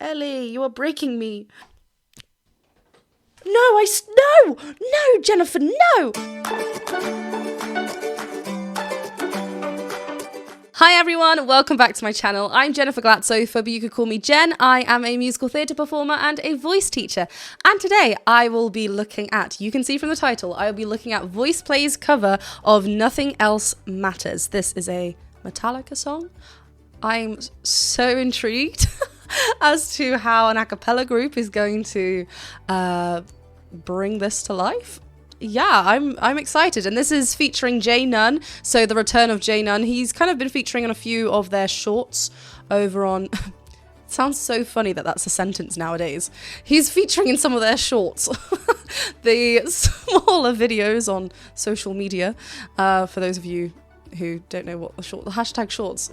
Ellie, you are breaking me. No, no, Jennifer, no. Hi everyone, welcome back to my channel. I'm Jennifer Glatzhofer, but you could call me Jen. I am a musical theatre performer and a voice teacher. And today I will be looking at, you can see from the title, I will be looking at VoicePlay's cover of Nothing Else Matters. This is a Metallica song. I'm so intrigued as to how an a cappella group is going to bring this to life. Yeah, I'm excited, and this is featuring J.None, so the return of J.None. He's kind of been featuring on a few of their shorts over on... It sounds so funny that that's a sentence nowadays. He's featuring in some of their shorts, the smaller videos on social media, for those of you who don't know what the hashtag shorts.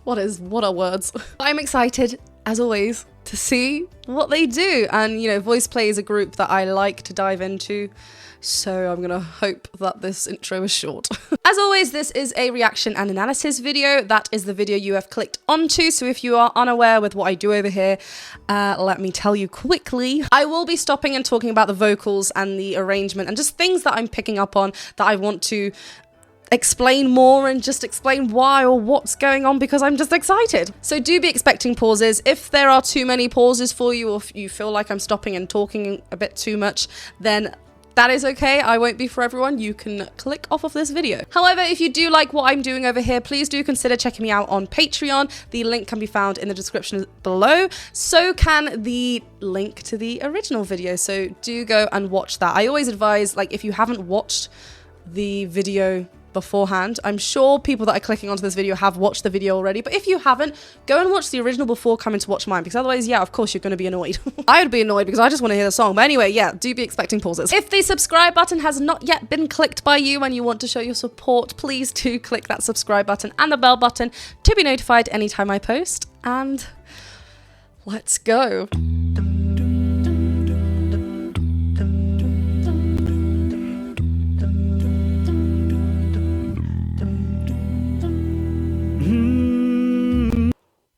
What are words? I'm excited, as always, to see what they do. And, you know, VoicePlay is a group that I like to dive into, so I'm gonna hope that this intro is short. As always, this is a reaction and analysis video. That is the video you have clicked onto, so if you are unaware with what I do over here, let me tell you quickly. I will be stopping and talking about the vocals and the arrangement and just things that I'm picking up on that I want to explain more and just explain why or what's going on, because I'm just excited. So do be expecting pauses. If there are too many pauses for you, or if you feel like I'm stopping and talking a bit too much, then that is okay. I won't be for everyone. You can click off of this video. However, if you do like what I'm doing over here, please do consider checking me out on Patreon. The link can be found in the description below. So can the link to the original video. So do go and watch that. I always advise, like, if you haven't watched the video beforehand, I'm sure people that are clicking onto this video have watched the video already, but if you haven't, go and watch the original before coming to watch mine, because otherwise, yeah, of course you're going to be annoyed. I would be annoyed because I just want to hear the song. But anyway, yeah, do be expecting pauses. If the subscribe button has not yet been clicked by you and you want to show your support, please do click that subscribe button and the bell button to be notified anytime I post. And let's go.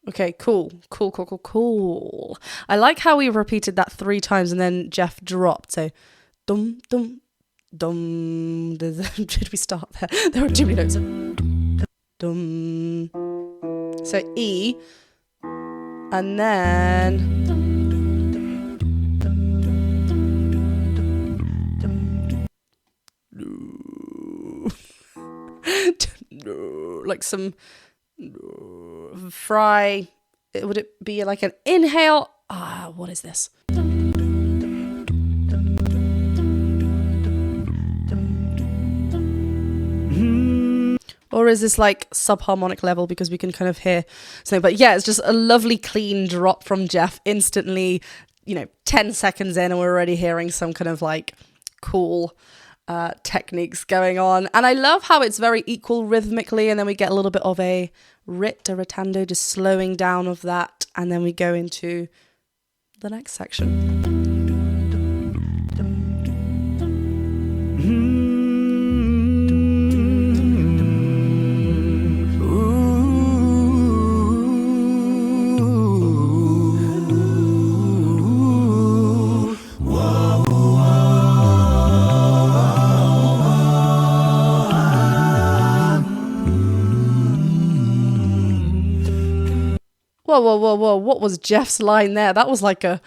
Okay, cool. I like how we repeated that 3 times and then Jeff dropped. So, dum, dum, dum. Did we start there? There are too many notes. Dum. So, E. And then... like some... fry. Would it be like an inhale? What is this? Or is this like subharmonic level, because we can kind of hear something? But yeah, it's just a lovely clean drop from Jeff instantly, you know, 10 seconds in and we're already hearing some kind of like cool techniques going on. And I love how it's very equal rhythmically, and then we get a little bit of a ritando, just slowing down of that, and then we go into the next section. Whoa, what was Jeff's line there? That was like a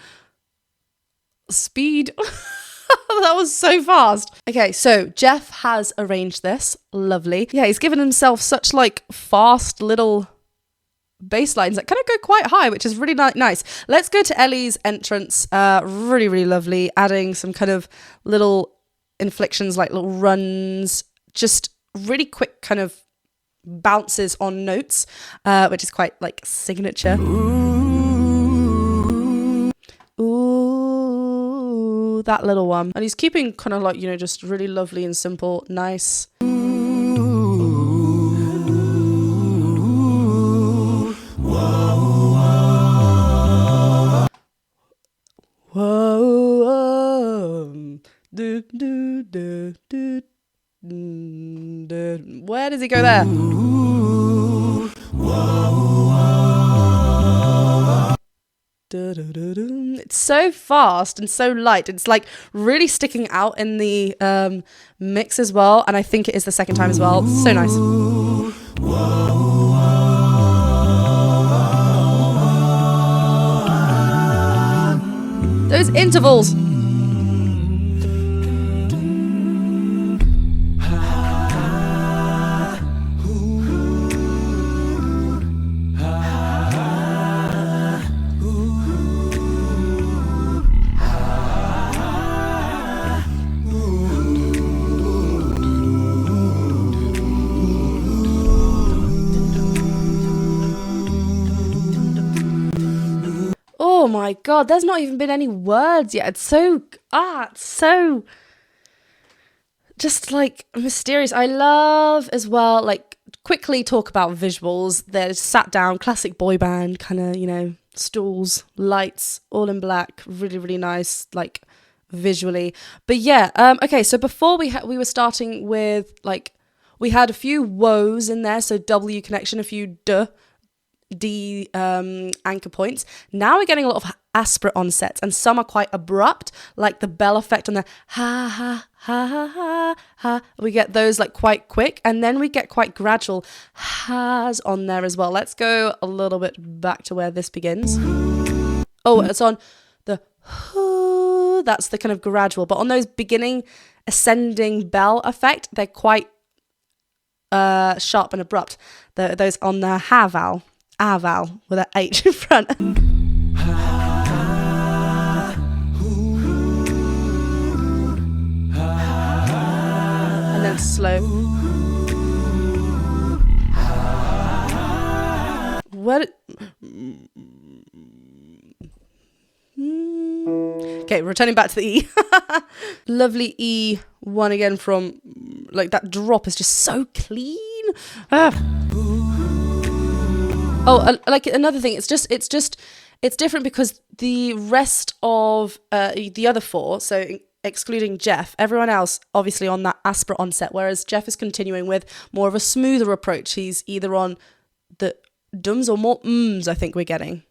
speed. That was so fast. Okay, so Jeff has arranged this. Lovely. Yeah, he's given himself such like fast little bass lines that kind of go quite high, which is really nice. Let's go to Ellie's entrance. Really lovely. Adding some kind of little inflections, like little runs. Just really quick kind of bounces on notes, which is quite like signature. Ooh, that little one. And he's keeping kind of like, you know, just really lovely and simple, nice. Where does he go there? It's so fast and so light. It's like really sticking out in the mix as well. And I think it is the second time as well. It's so nice. Those intervals. Oh my god, there's not even been any words yet. It's so just like mysterious. I love as well, like, quickly talk about visuals. They're sat down, classic boy band, kind of, you know, stools, lights, all in black, really, really nice, like, visually. But yeah, okay, so before we were starting with, like, we had a few woes in there, so W connection, a few D anchor points. Now we're getting a lot of aspirate onsets, and some are quite abrupt, like the bell effect on the ha ha ha ha ha ha. We get those like quite quick, and then we get quite gradual has on there as well. Let's go a little bit back to where this begins. Oh, it's on the that's the kind of gradual, but on those beginning ascending bell effect, they're quite sharp and abrupt. Those on the ha vowel. A vowel with an H in front. And then slow. What? Okay, returning back to the E. Lovely E1 again from, like, that drop is just so clean. Oh, like another thing, it's different because the rest of the other four, so excluding Jeff, everyone else obviously on that aspirate onset, whereas Jeff is continuing with more of a smoother approach. He's either on the dums or more ums, I think we're getting.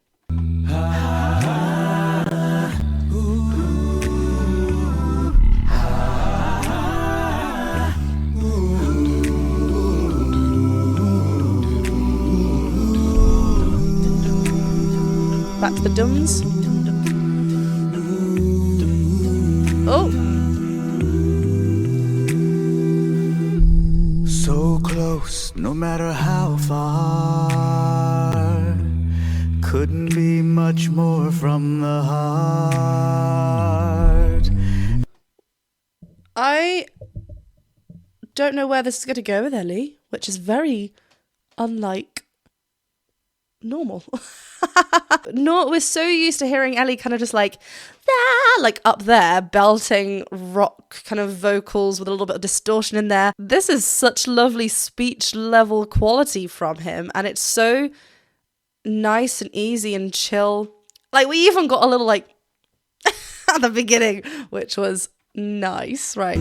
Back to the dums. Oh. So close, no matter how far. Couldn't be much more from the heart. I don't know where this is going to go with Ellie, which is very unlike normal. No, we're so used to hearing Ellie kind of just like up there, belting rock kind of vocals with a little bit of distortion in there. This is such lovely speech level quality from him, and it's so nice and easy and chill. Like, we even got a little like at the beginning, which was nice, right?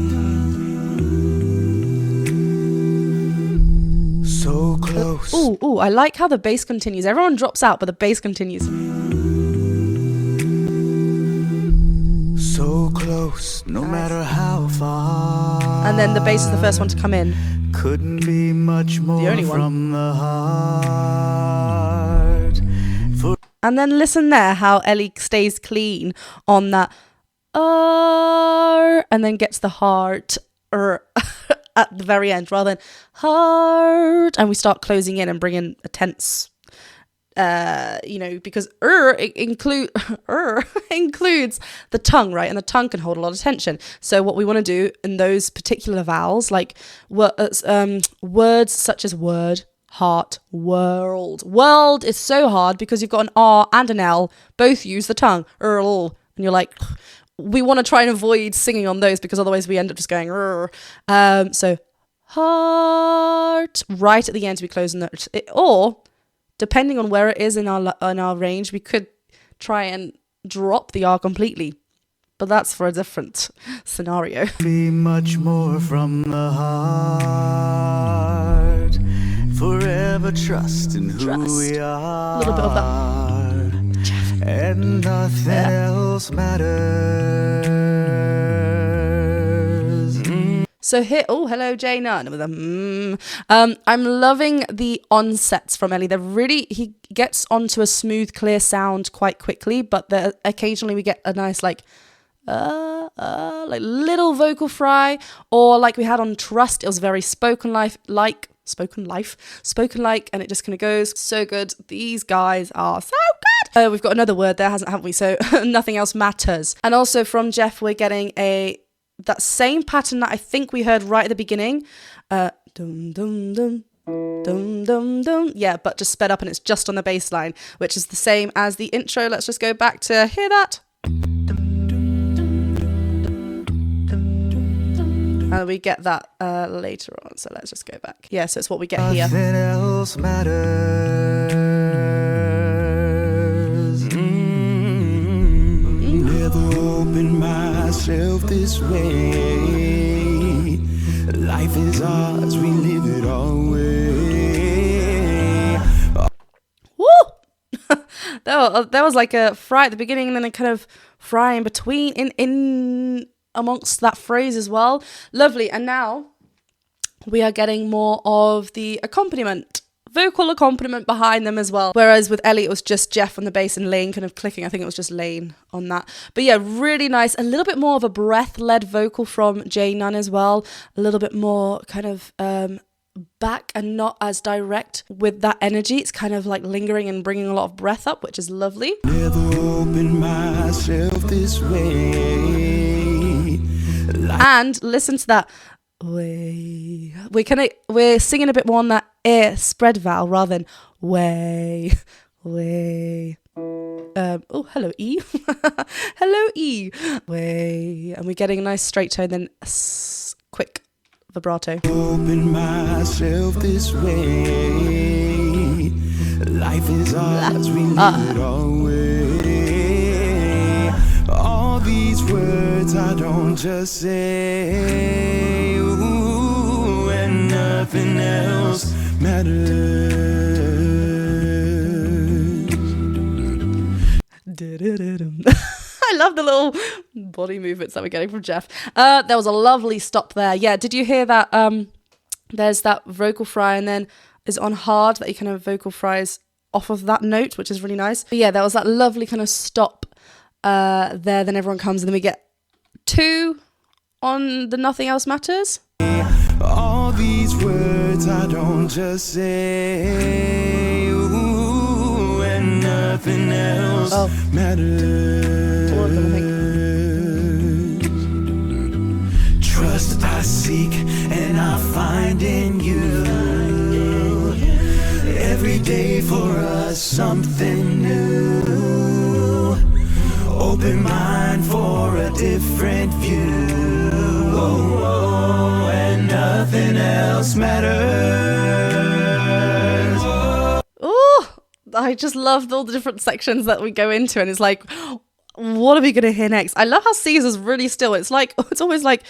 So close. Ooh, I like how the bass continues. Everyone drops out, but the bass continues. So close, no matter how far. And then the bass is the first one to come in. Couldn't be much more The only one. from the heart. And then listen there, how Ellie stays clean on that and then gets the heart at the very end rather than heart, and we start closing in and bring in a tense because includes the tongue, right? And the tongue can hold a lot of tension. So what we want to do in those particular vowels, like words such as word, heart, world. World is so hard because you've got an R and an L, both use the tongue, and you're like, we want to try and avoid singing on those because otherwise we end up just going, so heart, right at the end we close the note. Or, depending on where it is in our range, we could try and drop the R completely. But that's for a different scenario. Be much more from the heart. Forever trust in who we are. A little bit of that. And when nothing else matters. So here, oh, hello, J.None with a I'm loving the onsets from Ellie. They're really, he gets onto a smooth, clear sound quite quickly, but occasionally we get a nice like little vocal fry, or like we had on Trust, it was very spoken like, and it just kind of goes so good. These guys are so good. We've got another word there, haven't we? So nothing else matters. And also from Jeff, we're getting that same pattern that I think we heard right at the beginning. Dum dum dum. Dum dum dum. Yeah, but just sped up, and it's just on the bass line, which is the same as the intro. Let's just go back to hear that. And we get that later on, so let's just go back. Yeah, so it's what we get here. Nothing else matters. Never opened myself this way. Life is ours, we live it our way. Woo! There was like a fry at the beginning, and then a kind of fry in between, in amongst that phrase as well. Lovely. And now we are getting more of the accompaniment, vocal accompaniment behind them as well. Whereas with Ellie, it was just Jeff on the bass and Lane kind of clicking. I think it was just Lane on that. But yeah, really nice. A little bit more of a breath-led vocal from J.None as well. A little bit more kind of back and not as direct with that energy. It's kind of like lingering and bringing a lot of breath up, which is lovely. Never opened myself this way. And listen to that way. We're singing a bit more on that spread vowel rather than way. Oh, hello E. Hello E. Way. And we're getting a nice straight tone, then quick vibrato. Open myself this way. Life is ours, we live it our way. All these words I don't just say, ooh, and nothing else matters. I love the little body movements that we're getting from Jeff. There was a lovely stop there. Yeah, did you hear that? There's that vocal fry, and then is on hard that he kind of vocal fries off of that note, which is really nice. But yeah, there was that lovely kind of stop there. Then everyone comes, and then we get 2 on the Nothing Else Matters. All these words I don't just say, ooh, and nothing else matters. All of them, I think. Trust I seek and I find in you. Every day for us something new. Open mind for a different view. Oh, and nothing else matters. Oh, I just loved all the different sections that we go into, and it's like, what are we going to hear next? I love how Caesar's really still. It's always like,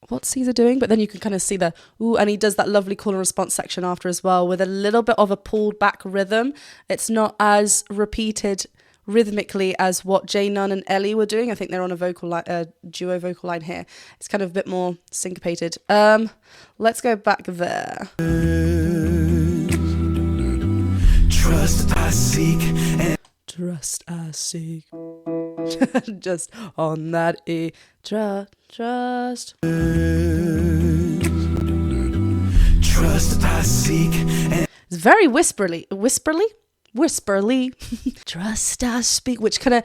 what's Caesar doing? But then you can kind of see the ooh, and he does that lovely call and response section after as well, with a little bit of a pulled back rhythm. It's not as repeated rhythmically as what J.None and Ellie were doing. I think they're on a duo vocal line here. It's kind of a bit more syncopated. Let's go back there. Trust I seek and trust I seek. Just on that E. Trust. trust I seek and It's very whisperly. Trust I speak, which kind of,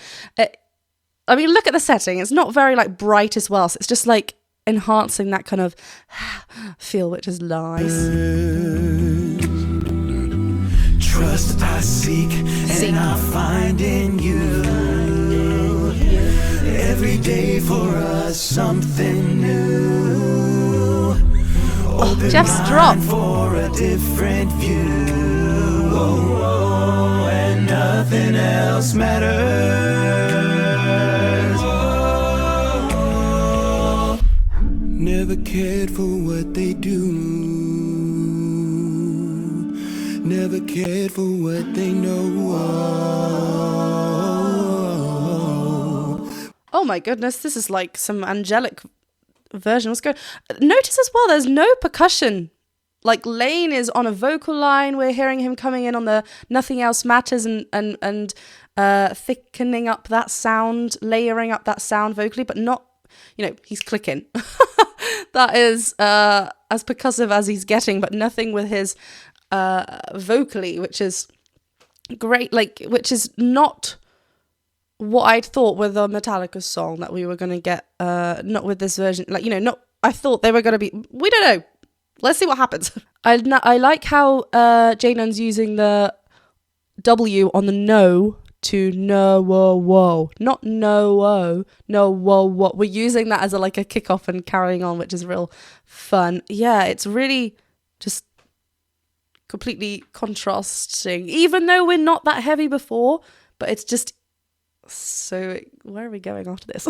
I mean, look at the setting. It's not very like bright as well. So it's just like enhancing that kind of feel, which is nice. Trust I seek and I find in you. Every day for us something new. Open Jeff's drop. mind for a different view. Oh, and nothing else matters. Never cared for what they do. Never cared for what they know. Oh my goodness, this is like some angelic version. What's going? Notice as well, there's no percussion. Like Lane is on a vocal line. We're hearing him coming in on the Nothing Else Matters and thickening up that sound, layering up that sound vocally, but not, he's clicking. That is as percussive as he's getting, but nothing with his vocally, which is great, which is not what I'd thought with the Metallica song that we were going to get, not with this version. I thought they were going to be, we don't know. Let's see what happens. I like how J.None's using the W on the no to no, whoa, whoa. Not no, whoa, no, whoa, whoa. We're using that as a kickoff and carrying on, which is real fun. Yeah, it's really just completely contrasting, even though we're not that heavy before, but it's just so, where are we going after this?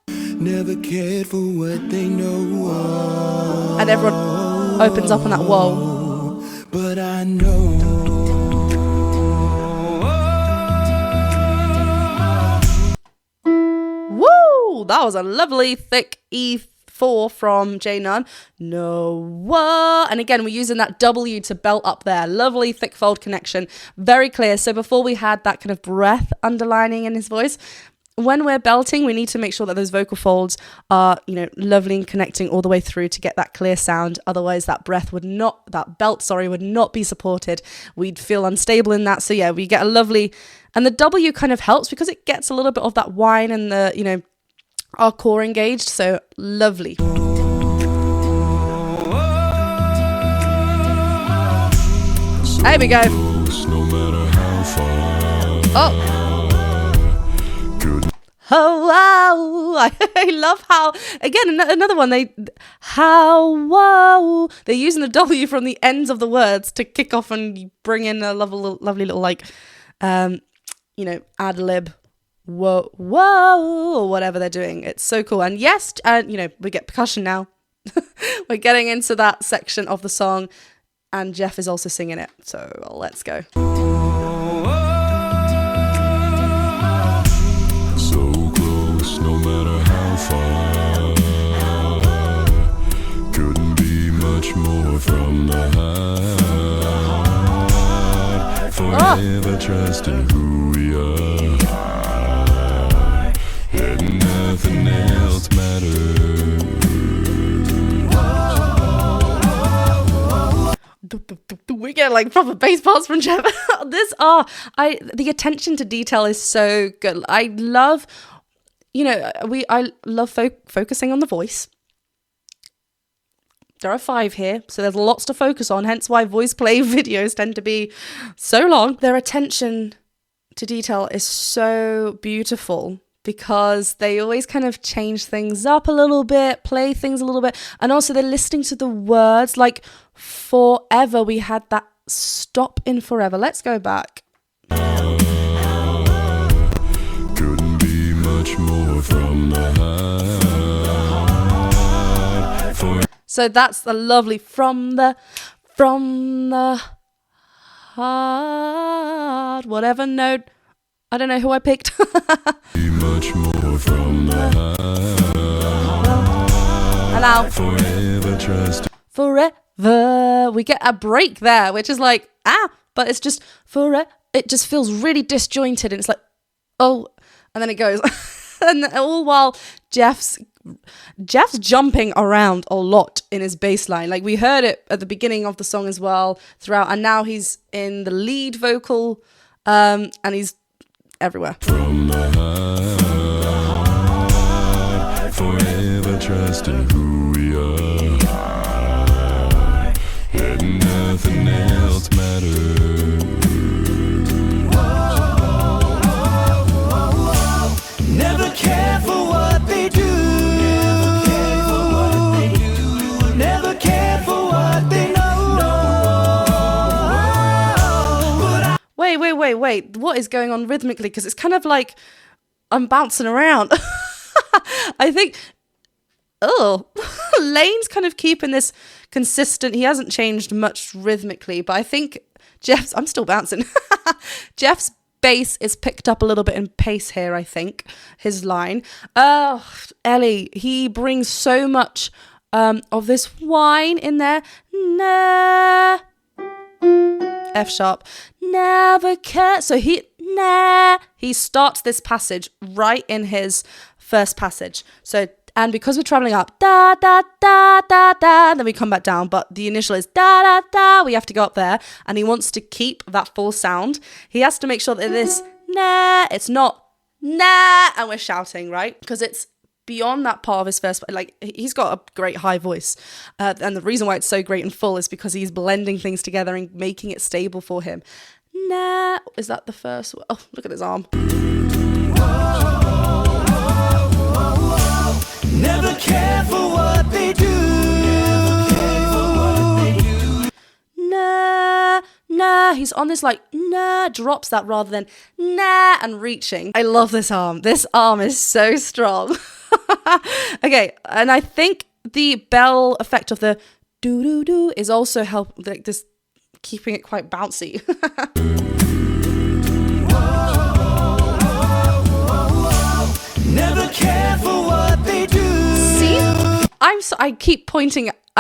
Never cared for what they know. And everyone opens up on that whoa. But I know. Woo! That was a lovely thick E4 from J.None. No, whoa. And again, we're using that W to belt up there. Lovely thick fold connection. Very clear. So before we had that kind of breath underlining in his voice, when we're belting, we need to make sure that those vocal folds are, lovely and connecting all the way through to get that clear sound. Otherwise, that belt would not be supported. We'd feel unstable in that. So yeah, we get a lovely, and the W kind of helps because it gets a little bit of that whine and the, our core engaged. So lovely. There we go. Oh. Oh, wow. I love how, again, another one, they're using the W from the ends of the words to kick off and bring in a lovely little ad-lib, whoa, or whatever they're doing. It's so cool. And yes, we get percussion now. We're getting into that section of the song, and Jeff is also singing it. So let's go. From the heart, forever trusting who we are, and nothing else matters. We get proper bass parts from Jeff. The attention to detail is so good. I love, focusing on the voice. There are 5 here, so there's lots to focus on, hence why VoicePlay videos tend to be so long. Their attention to detail is so beautiful because they always kind of change things up a little bit, play things a little bit, and also they're listening to the words. Like forever, we had that stop in forever. Let's go back. Couldn't be much more from the heart. So that's the lovely from the heart, whatever note. I don't know who I picked. Much more from the heart. And now forever trust. Forever. We get a break there, which is but it's just forever. It just feels really disjointed, and it's like, oh, and then it goes. And all while Jeff's jumping around a lot in his bass line. We heard it at the beginning of the song as well throughout, and now he's in the lead vocal, and he's everywhere. From the heart, forever trusting who we are, and nothing else matters. Never care for what they do. Never care for what they know. Wait. What is going on rhythmically? Because it's kind of like I'm bouncing around. I think, Lane's kind of keeping this consistent. He hasn't changed much rhythmically, but I think I'm still bouncing. Jeff's bass is picked up a little bit in pace here, I think, his line. Ellie, he brings so much of this whine in there. Nah. F sharp. Never care. So he starts this passage right in his first passage. So, and because we're traveling up, da, da, da, da, da, then we come back down, but the initial is da, da, da, we have to go up there, and he wants to keep that full sound. He has to make sure that this, nah, it's not, nah, and we're shouting, right? Because it's beyond that part of his first, like, he's got a great high voice, and the reason why it's so great and full is because he's blending things together and making it stable for him. Nah, is that the first one? Oh, look at his arm. Never care for what they do. Nah, nah. He's on this like nah, drops that rather than nah and reaching. I love this arm. This arm is so strong. Okay, and I think the bell effect of the doo doo doo is also like this, keeping it quite bouncy. Never care for what they do. See? I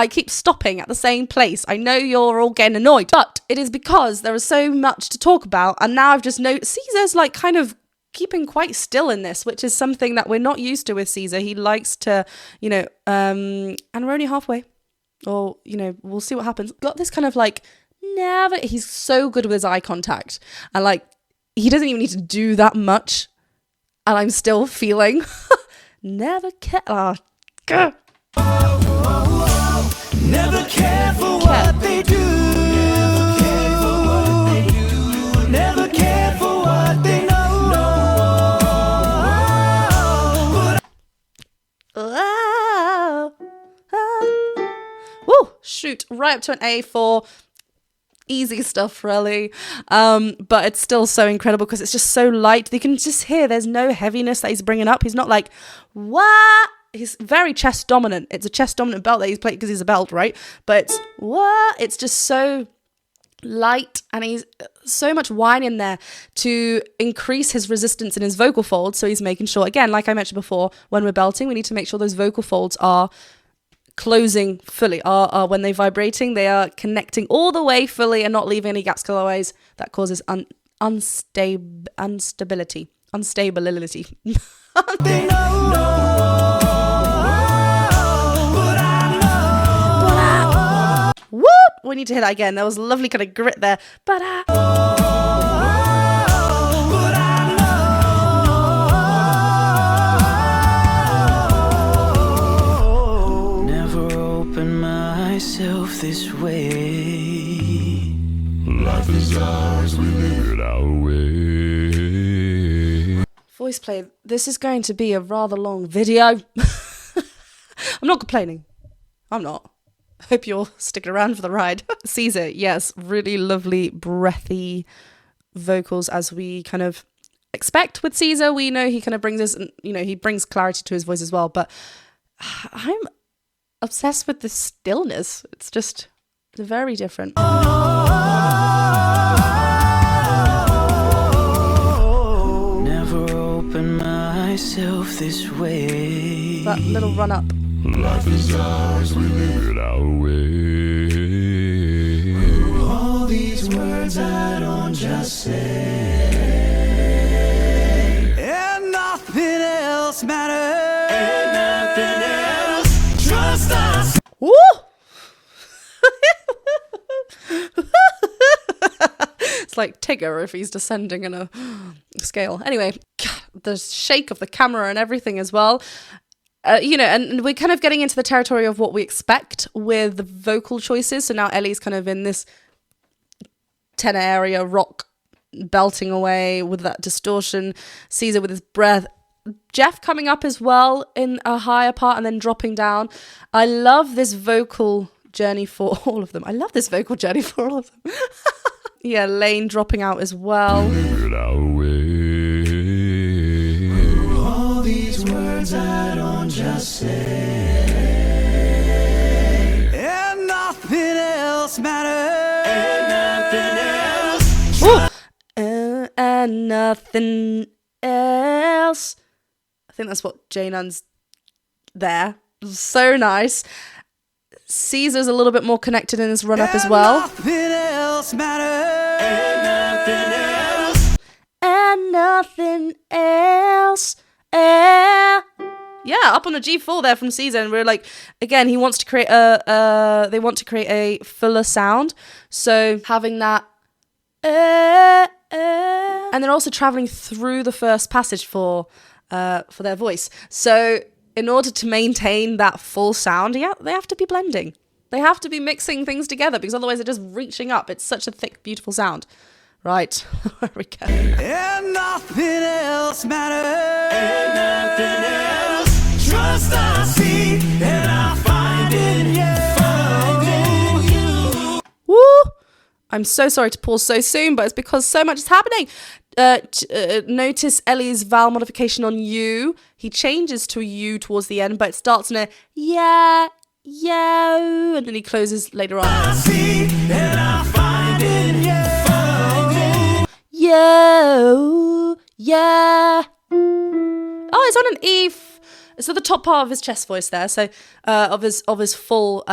keep stopping at the same place. I know you're all getting annoyed, but it is because there is so much to talk about, and now I've just noticed Caesar's like kind of keeping quite still in this, which is something that we're not used to with Caesar. He likes to, and we're only halfway, or, we'll see what happens. Got this kind of like, he's so good with his eye contact, and like, he doesn't even need to do that much, and I'm still feeling, never care. Never care for what they do. Never care for what they know. Woo! Shoot, right up to an A for easy stuff, really. But it's still so incredible because it's just so light. You can just hear there's no heaviness that he's bringing up. He's not like, what? He's very chest dominant. It's a chest dominant belt that he's played because he's a belt, right? But it's, what? It's just so light, and he's so much whine in there to increase his resistance in his vocal folds. So he's making sure, again, like I mentioned before, when we're belting, we need to make sure those vocal folds are closing fully, are when they're vibrating, they are connecting all the way fully and not leaving any gaps, otherwise that causes instability. They know. Whoop! We need to hear that again. There was a lovely kind of grit there. But never open myself this way. Life is ours, we live it our way. VoicePlay, this is going to be a rather long video. I'm not complaining. I'm not. Hope you're sticking around for the ride. Caesar, yes, really lovely, breathy vocals as we kind of expect with Caesar. We know he kind of brings us, he brings clarity to his voice as well, but I'm obsessed with the stillness. It's just very different. Never open myself this way. That little run up. Life is ours, we live it our way. All these words I don't just say, and nothing else matters. And nothing else. Trust us. Woo! It's like Tigger if he's descending in a scale. Anyway, the shake of the camera and everything as well. And we're kind of getting into the territory of what we expect with the vocal choices. So now Ellie's kind of in this tenor area, rock, belting away with that distortion. Caesar with his breath. Jeff coming up as well in a higher part and then dropping down. I love this vocal journey for all of them. Yeah, Lane dropping out as well. All these words I don't just say, and nothing else matters. And nothing else. And nothing else. I think that's what J.None's there. So nice. Caesar's a little bit more connected in his run-up as well. Nothing else matters. And nothing else. And nothing else. Yeah, up on a G4 there from Caesar, and we're like, again, he wants to create they want to create a fuller sound, so having that, and they're also traveling through the first passage for their voice. So in order to maintain that full sound, yeah, they have to be blending. They have to be mixing things together, because otherwise they're just reaching up. It's such a thick, beautiful sound. Right, where we go. And nothing else matters. And nothing else. Trust I see and I find in you. Woo! I'm so sorry to pause so soon, but it's because so much is happening. Notice Ellie's vowel modification on you. He changes to a U towards the end, but it starts in a yeah, yo, and then he closes later on. I see and I find in you. Yo, yeah. Oh, it's on an E. So the top part of his chest voice there. So of his full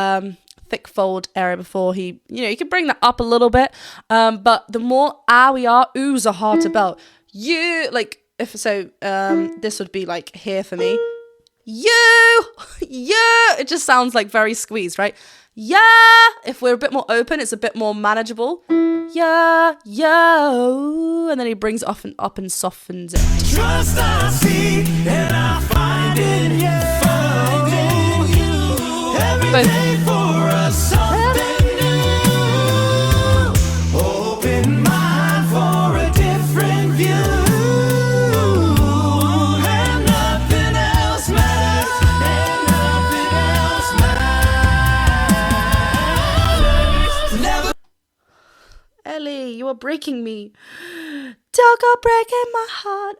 thick fold area before he, you can bring that up a little bit. But the more we are, oohs are hard to belt. You like if so. This would be like here for me. You. It just sounds like very squeezed, right? Yeah. If we're a bit more open, it's a bit more manageable. Yeah, yo, and then he brings it up and softens it. Trust I see and I find in you. Every day for us something new. Open mind for a different view. And nothing else matters. And nothing else matters. Never. Ellie, you are breaking me. Don't go breaking my heart.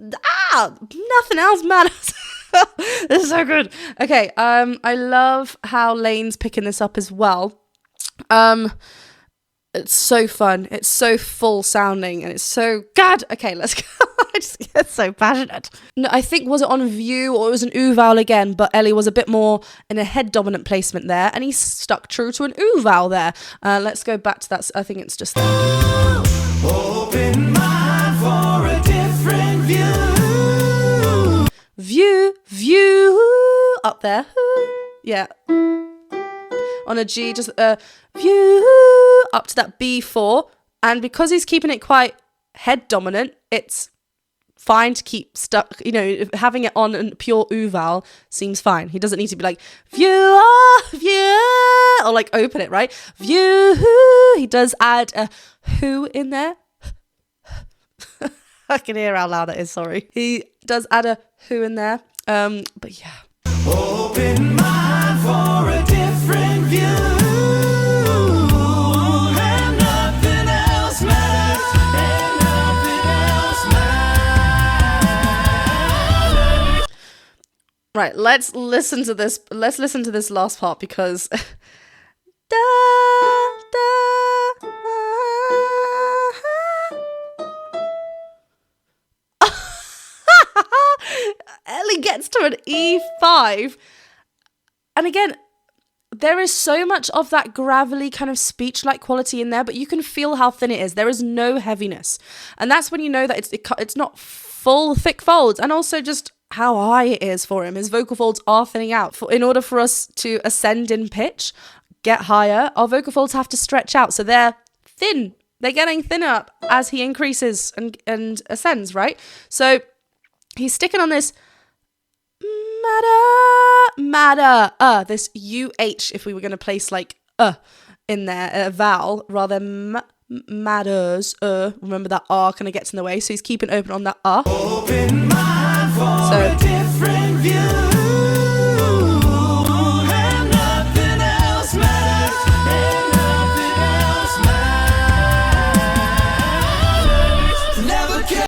Nothing else matters. This is so good. Okay, I love how Lane's picking this up as well. It's so fun. It's so full sounding, and it's so good. Okay, let's go. I just get so passionate. No, I think, was it on view or it was an ooh vowel again, but Ellie was a bit more in a head dominant placement there, and he stuck true to an ooh vowel there. Let's go back to that. I think it's just there. Open mind for a different view. View, up there. Yeah. On a G, just view, up to that B4. And because he's keeping it quite head dominant, it's fine to keep stuck, having it on a pure ooh vowel seems fine. He doesn't need to be like, view, or like open it, right? View, he does add a who in there. I can hear how loud that is, sorry. He does add a who in there, but yeah. Open mind for a different view. And nothing else matters. And nothing else matters. Right, let's listen to this. Let's listen to this last part because Ellie gets to an E5. And again, there is so much of that gravelly kind of speech-like quality in there, but you can feel how thin it is. There is no heaviness. And that's when you know that it's not full, thick folds. And also just how high it is for him. His vocal folds are thinning out. In order for us to ascend in pitch, get higher, our vocal folds have to stretch out. So they're thin. They're getting thinner as he increases and ascends, right? So he's sticking on this matter, this UH, if we were going to place like in there, a vowel, rather matters, remember that R kind of gets in the way, so he's keeping open on that Open mind for a different view. And nothing else matters. And nothing else matters. Never care.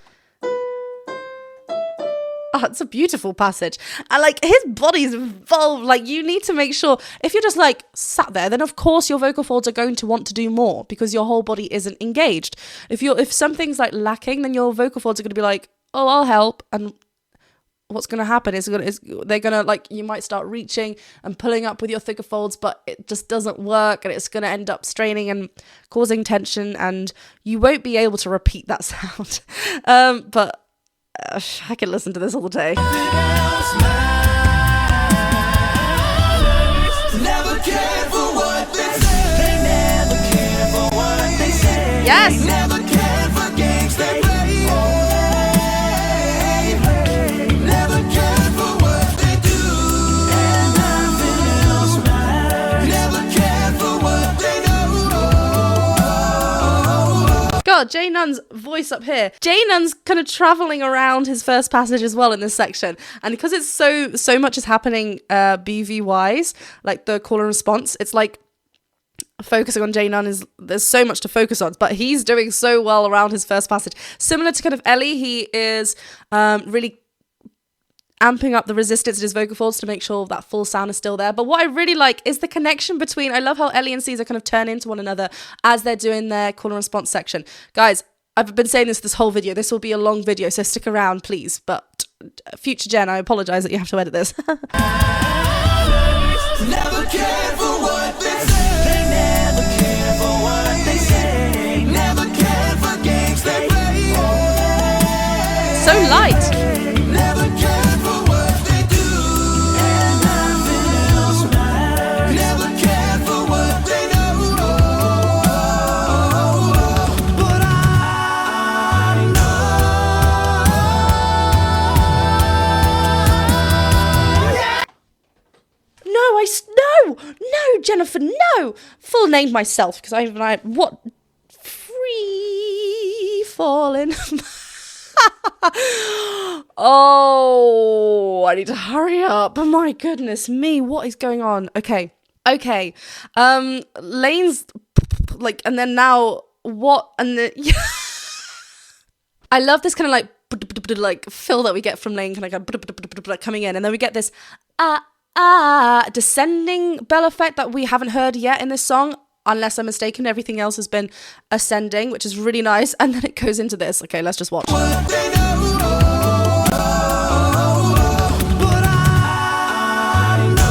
it's a beautiful passage. And like his body's involved. Like you need to make sure if you're just like sat there, then of course your vocal folds are going to want to do more because your whole body isn't engaged. If something's like lacking, then your vocal folds are going to be like, oh, I'll help. And what's going to happen is they're going to like, you might start reaching and pulling up with your thicker folds, but it just doesn't work and it's going to end up straining and causing tension and you won't be able to repeat that sound. But I can listen to this all day. Never cared for what they say. They never cared for what they say. Yes. Never cared for games they play. Never cared for what they do. And nothing else matters. Never cared for what they know. God, J.None's voice up here. J.None's kind of traveling around his first passage as well in this section. And because it's so much is happening BV wise, like the call and response, it's like focusing on J.None there's so much to focus on, but he's doing so well around his first passage. Similar to kind of Ellie, he is really amping up the resistance in his vocal folds to make sure that full sound is still there. But what I really like is the connection between, I love how Ellie and Caesar kind of turn into one another as they're doing their call and response section. Guys, I've been saying this whole video. This will be a long video, so stick around, please. But future Jen, I apologize that you have to edit this. Never cared for what they say. They never cared for what they say. Never cared for games they play. So light. Never cared for what they do. And nothing else matters. Never cared for what they know. But I know. No, Jennifer, no. Full named myself because I'm like, what? Free falling. Oh, I need to hurry up. My goodness me, what is going on? Okay. Lane's like, and then now what? And then I love this kind of like fill that we get from Lane, kind of like coming in, and then we get this descending bell effect that we haven't heard yet in this song. Unless I'm mistaken, everything else has been ascending, which is really nice. And then it goes into this. Okay, let's just watch. What they know. But I know.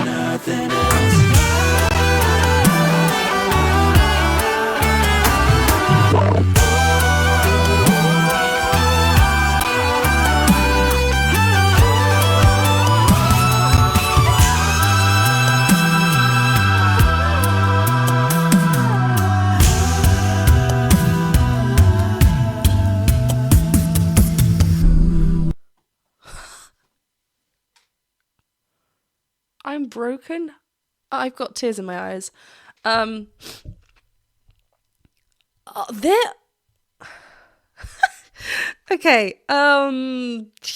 Nothing else. I'm broken. I've got tears in my eyes. Okay.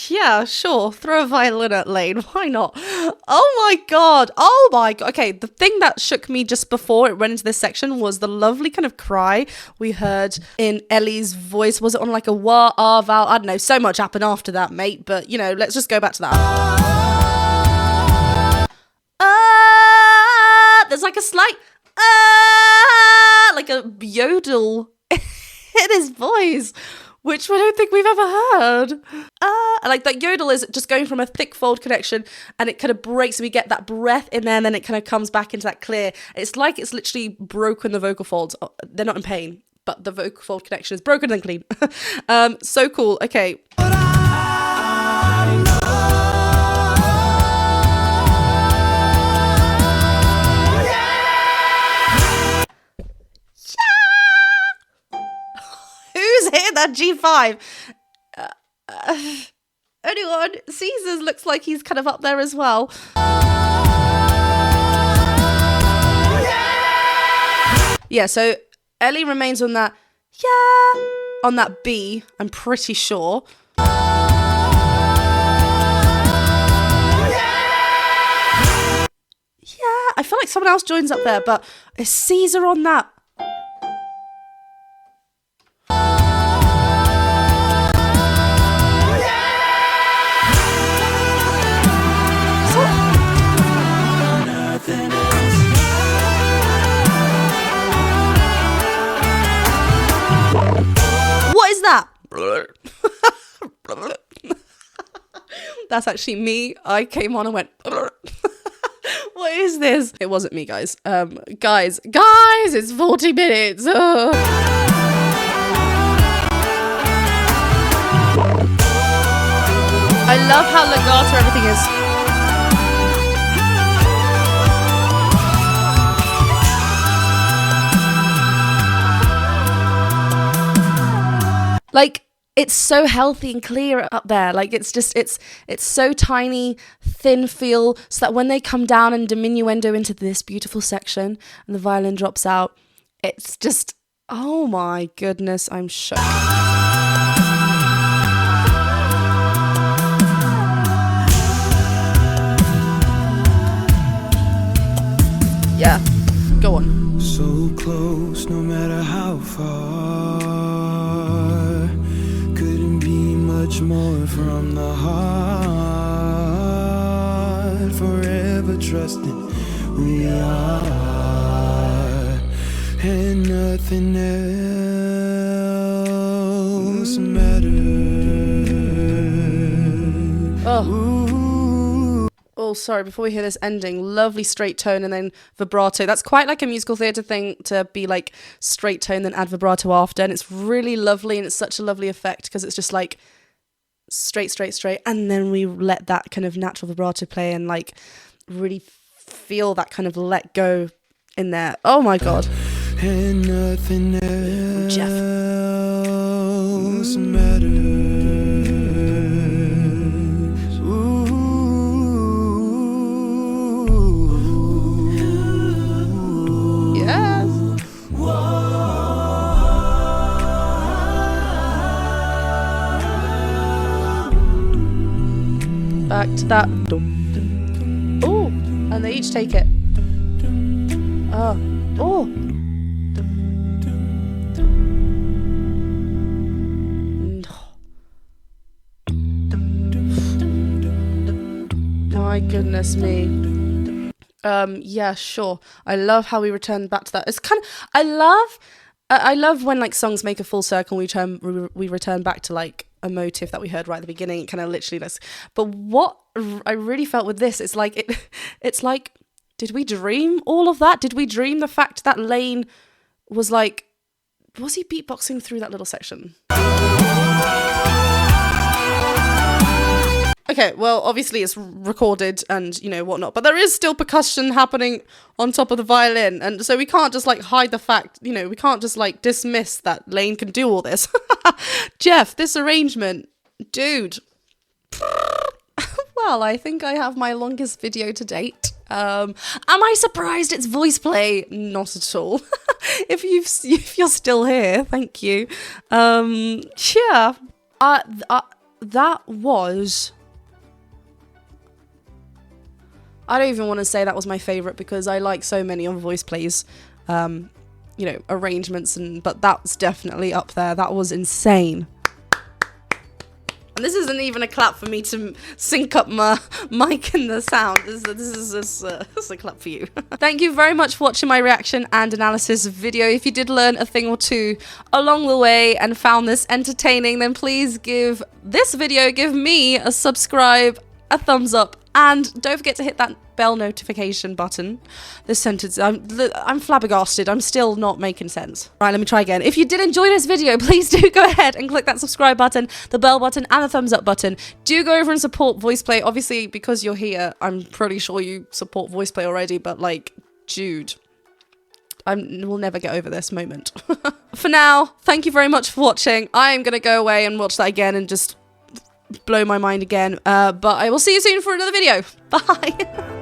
Yeah, sure. Throw a violin at Lane. Why not? Oh my god. Okay, the thing that shook me just before it went into this section was the lovely kind of cry we heard in Ellie's voice. Was it on like a wah, ah, vowel? I don't know. So much happened after that, mate. But, you know, let's just go back to that. There's like a slight like a yodel in his voice, which I don't think we've ever heard. Like that yodel is just going from a thick fold connection and it kind of breaks, we get that breath in there and then it kind of comes back into that clear. It's like it's literally broken the vocal folds. They're not in pain, but the vocal fold connection is broken and clean. So cool. Okay. Who's hit that G5? Anyone? Caesar's looks like he's kind of up there as well. Yeah, so Ellie remains on that, on that B, I'm pretty sure. Yeah, I feel like someone else joins up there, but it's Caesar on that. What is that? That's actually me. I came on and went, what is this? It wasn't me, guys. Guys, it's 40 minutes. Ugh. I love how legato everything is. Like, it's so healthy and clear up there. Like, it's just, it's so tiny, thin feel, so that when they come down and diminuendo into this beautiful section and the violin drops out, it's just, oh my goodness, I'm shocked. Yeah, go on. So close, no matter how far. Couldn't be much more from the heart. Forever trusting who we are, and nothing else matters. Oh, sorry, before we hear this ending, lovely straight tone and then vibrato. That's quite like a musical theatre thing, to be like straight tone then add vibrato after, and it's really lovely, and it's such a lovely effect because it's just like straight, and then we let that kind of natural vibrato play and like really feel that kind of let go in there. Oh my god. And nothing else Jeff. matters. Back to that. Oh, and they each take it. Oh. My goodness me. Yeah, sure. I love how we return back to that. It's kind of, I love when like songs make a full circle and we return back to like a motive that we heard right at the beginning. It kind of literally does. But what I really felt with this, it's like it's like, did we dream all of that? Did we dream the fact that Lane was like, was he beatboxing through that little section? Okay, well, obviously it's recorded and, you know, whatnot, but there is still percussion happening on top of the violin, and so we can't just, like, hide the fact, you know, we can't just, like, dismiss that Lane can do all this. Jeff, this arrangement, dude. Well, I think I have my longest video to date. Am I surprised it's VoicePlay? Not at all. If you're still here, thank you. Yeah. That was... I don't even want to say that was my favourite because I like so many on VoicePlay's, you know, arrangements, but that's definitely up there. That was insane. And this isn't even a clap for me to sync up my mic and the sound. This is a clap for you. Thank you very much for watching my reaction and analysis video. If you did learn a thing or two along the way and found this entertaining, then please give this video, give me a subscribe, a thumbs up, and don't forget to hit that bell notification button. This sentence, I'm flabbergasted. I'm still not making sense. Right, let me try again. If you did enjoy this video, please do go ahead and click that subscribe button, the bell button, and the thumbs up button. Do go over and support VoicePlay. Obviously, because you're here, I'm pretty sure you support VoicePlay already, but like, dude, we'll never get over this moment. For now, thank you very much for watching. I am going to go away and watch that again and just blow my mind again. But I will see you soon for another video. Bye.